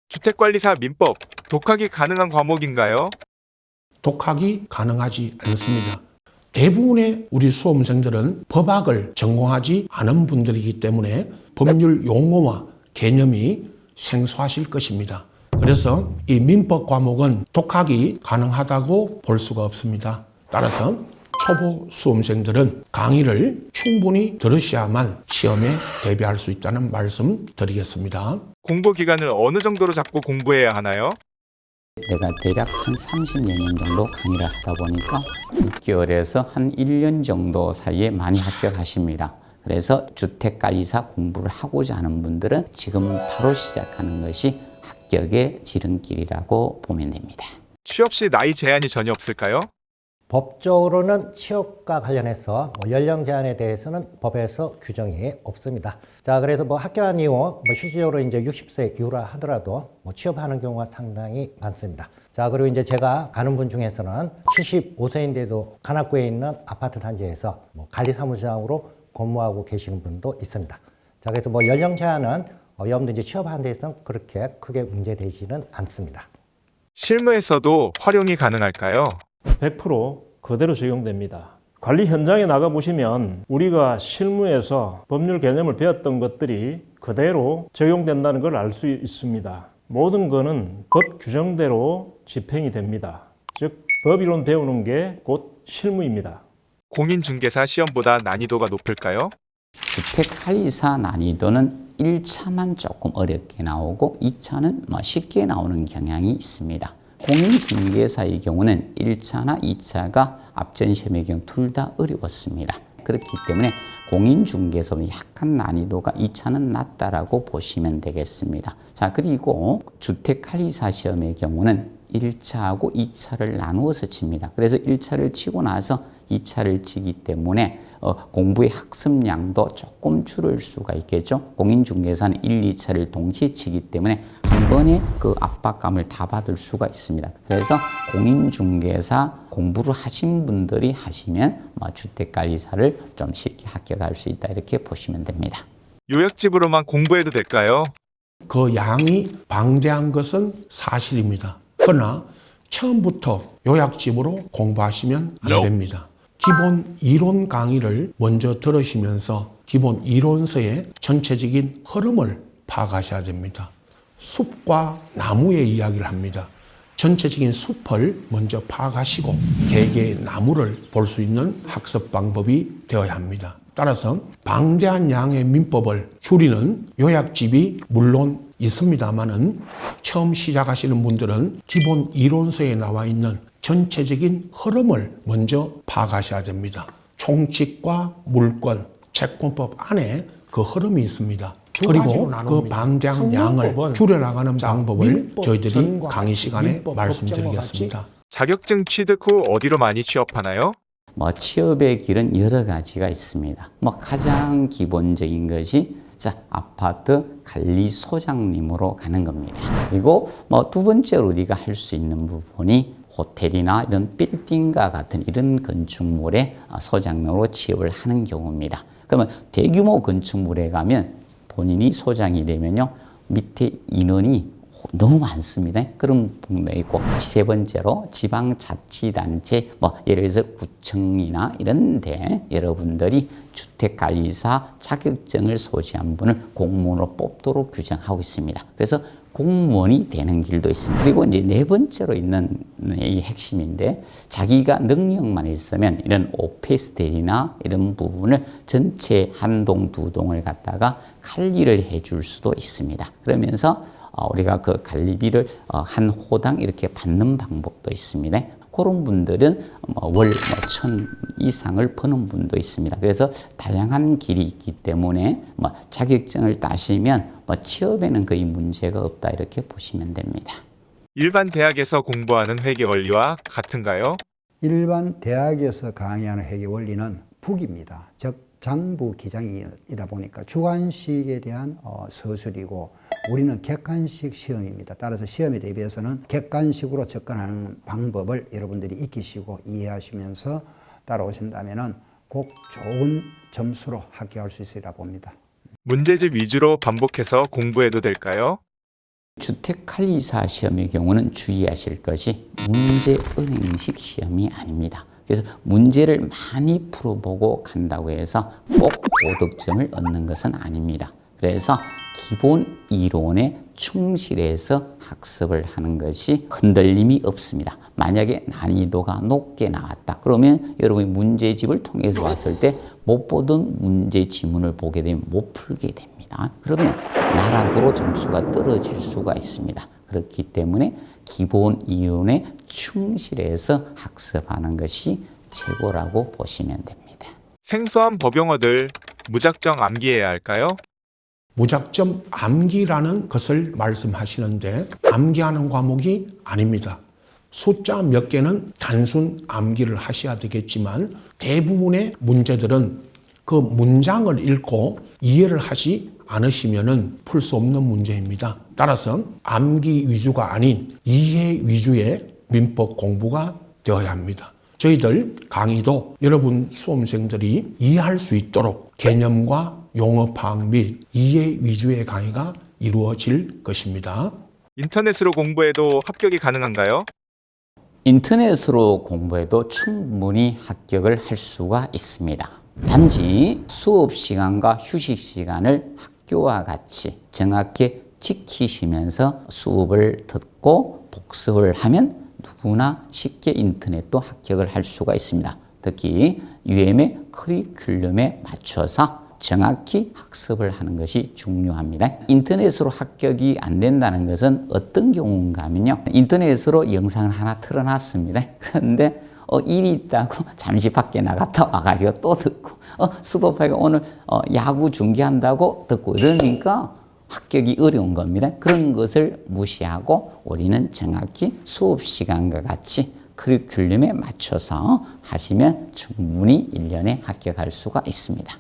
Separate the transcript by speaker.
Speaker 1: 주택관리사 민법, 독학이 가능한 과목인가요?
Speaker 2: 독학이 가능하지 않습니다. 대부분의 우리 수험생들은 법학을 전공하지 않은 분들이기 때문에 법률 용어와 개념이 생소하실 것입니다. 그래서 이 민법 과목은 독학이 가능하다고 볼 수가 없습니다. 따라서 초보 수험생들은 강의를 충분히 들으셔야만 시험에 대비할 수 있다는 말씀 드리겠습니다.
Speaker 1: 공부 기간을 어느 정도로 잡고 공부해야 하나요?
Speaker 3: 내가 대략 한 30여 년 정도 강의를 하다 보니까 6개월에서 한 1년 정도 사이에 많이 합격하십니다. 그래서 주택관리사 공부를 하고자 하는 분들은 지금 바로 시작하는 것이 합격의 지름길이라고 보면 됩니다.
Speaker 1: 취업 시 나이 제한이 전혀 없을까요?
Speaker 4: 법적으로는 취업과 관련해서 연령 제한에 대해서는 법에서 규정이 없습니다. 자, 그래서 합격한 이후 실질적으로 이제 60세 이후라 하더라도 취업하는 경우가 상당히 많습니다. 자, 그리고 이제 제가 아는 분 중에서는 75세인데도 관악구에 있는 아파트 단지에서 관리사무장으로 근무하고 계시는 분도 있습니다. 자, 그래서 연령 제한은 여러분들 이제 취업하는 데서는 그렇게 크게 문제되지는 않습니다.
Speaker 1: 실무에서도 활용이 가능할까요?
Speaker 5: 100% 그대로 적용됩니다. 관리 현장에 나가보시면 우리가 실무에서 법률 개념을 배웠던 것들이 그대로 적용된다는 걸 알 수 있습니다. 모든 것은 법 규정대로 집행이 됩니다. 즉, 법이론 배우는 게 곧 실무입니다.
Speaker 1: 공인중개사 시험보다 난이도가 높을까요?
Speaker 3: 주택관리사 난이도는 1차만 조금 어렵게 나오고 2차는 쉽게 나오는 경향이 있습니다. 공인중개사의 경우는 1차나 2차가 앞전 시험의 경우 둘 다 어려웠습니다. 그렇기 때문에 공인중개사는 약간 난이도가 2차는 낮다라고 보시면 되겠습니다. 자, 그리고 주택관리사 시험의 경우는 1차하고 2차를 나누어서 칩니다. 그래서 1차를 치고 나서 2차를 치기 때문에 공부의 학습량도 조금 줄을 수가 있겠죠. 공인중개사는 1, 2차를 동시에 치기 때문에 한 번에 그 압박감을 다 받을 수가 있습니다. 그래서 공인중개사 공부를 하신 분들이 하시면 주택관리사를 좀 쉽게 합격할 수 있다 이렇게 보시면 됩니다.
Speaker 1: 요약집으로만 공부해도 될까요?
Speaker 2: 그 양이 방대한 것은 사실입니다. 그러나 처음부터 요약집으로 공부하시면 안 됩니다. 기본 이론 강의를 먼저 들으시면서 기본 이론서의 전체적인 흐름을 파악하셔야 됩니다. 숲과 나무의 이야기를 합니다. 전체적인 숲을 먼저 파악하시고 개개의 나무를 볼 수 있는 학습 방법이 되어야 합니다. 따라서 방대한 양의 민법을 줄이는 요약집이 물론 있습니다만은 처음 시작하시는 분들은 기본 이론서에 나와 있는 전체적인 흐름을 먼저 파악하셔야 됩니다. 총칙과 물권, 채권법 안에 그 흐름이 있습니다. 그리고 그 방대한 양을 줄여나가는 방법을 저희들이 강의 시간에 말씀드리겠습니다.
Speaker 1: 자격증 취득 후 어디로 많이 취업하나요?
Speaker 3: 취업의 길은 여러 가지가 있습니다. 가장 기본적인 것이 아파트 관리소장님으로 가는 겁니다. 그리고 두 번째로 우리가 할 수 있는 부분이 호텔이나 이런 빌딩과 같은 이런 건축물의 소장으로 취업을 하는 경우입니다. 그러면 대규모 건축물에 가면 본인이 소장이 되면요, 밑에 인원이 너무 많습니다. 그런 부분도 있고, 세 번째로 지방자치단체, 예를 들어서 구청이나 이런 데 여러분들이 주택관리사 자격증을 소지한 분을 공무원으로 뽑도록 규정하고 있습니다. 그래서 공무원이 되는 길도 있습니다. 그리고 이제 네 번째로 있는 이 핵심인데, 자기가 능력만 있으면 이런 오피스텔이나 이런 부분을 전체 한 동, 두 동을 갖다가 관리를 해줄 수도 있습니다. 그러면서 우리가 그 관리비를 한 호당 이렇게 받는 방법도 있습니다. 그런 분들은 월 1,000 이상을 버는 분도 있습니다. 그래서 다양한 길이 있기 때문에 자격증을 따시면 취업에는 거의 문제가 없다 이렇게 보시면 됩니다.
Speaker 1: 일반 대학에서 공부하는 회계 원리와 같은가요?
Speaker 6: 일반 대학에서 강의하는 회계 원리는 북입니다. 즉 장부 기장이다 보니까 주관식에 대한 서술이고 우리는 객관식 시험입니다. 따라서 시험에 대비해서는 객관식으로 접근하는 방법을 여러분들이 익히시고 이해하시면서 따라오신다면 꼭 좋은 점수로 합격할 수 있으리라 봅니다.
Speaker 1: 문제집 위주로 반복해서 공부해도 될까요?
Speaker 3: 주택관리사 시험의 경우는 주의하실 것이 문제은행식 시험이 아닙니다. 그래서 문제를 많이 풀어보고 간다고 해서 꼭 고득점을 얻는 것은 아닙니다. 그래서 기본 이론에 충실해서 학습을 하는 것이 흔들림이 없습니다. 만약에 난이도가 높게 나왔다. 그러면 여러분이 문제집을 통해서 봤을 때 못 보던 문제 지문을 보게 되면 못 풀게 됩니다. 그러면 나락으로 점수가 떨어질 수가 있습니다. 그렇기 때문에 기본 이론에 충실해서 학습하는 것이 최고라고 보시면 됩니다.
Speaker 1: 생소한 법용어들 무작정 암기해야 할까요?
Speaker 2: 무작정 암기라는 것을 말씀하시는데 암기하는 과목이 아닙니다. 숫자 몇 개는 단순 암기를 하셔야 되겠지만 대부분의 문제들은 그 문장을 읽고 이해를 하지 않으시면 풀 수 없는 문제입니다. 따라서 암기 위주가 아닌 이해 위주의 민법 공부가 되어야 합니다. 저희들 강의도 여러분 수험생들이 이해할 수 있도록 개념과 용어 파악 및 이해 위주의 강의가 이루어질 것입니다.
Speaker 1: 인터넷으로 공부해도 합격이 가능한가요?
Speaker 3: 인터넷으로 공부해도 충분히 합격을 할 수가 있습니다. 단지 수업 시간과 휴식 시간을 학교와 같이 정확히 지키시면서 수업을 듣고 복습을 하면 누구나 쉽게 인터넷도 합격을 할 수가 있습니다. 특히 UM의 커리큘럼에 맞춰서 정확히 학습을 하는 것이 중요합니다. 인터넷으로 합격이 안 된다는 것은 어떤 경우인가 하면요. 인터넷으로 영상을 하나 틀어놨습니다. 그런데 일이 있다고 잠시 밖에 나갔다 와가지고 또 듣고 수도파가 오늘 야구 중계한다고 듣고 이러니까 합격이 어려운 겁니다. 그런 것을 무시하고 우리는 정확히 수업 시간과 같이 커리큘럼에 맞춰서 하시면 충분히 1년에 합격할 수가 있습니다.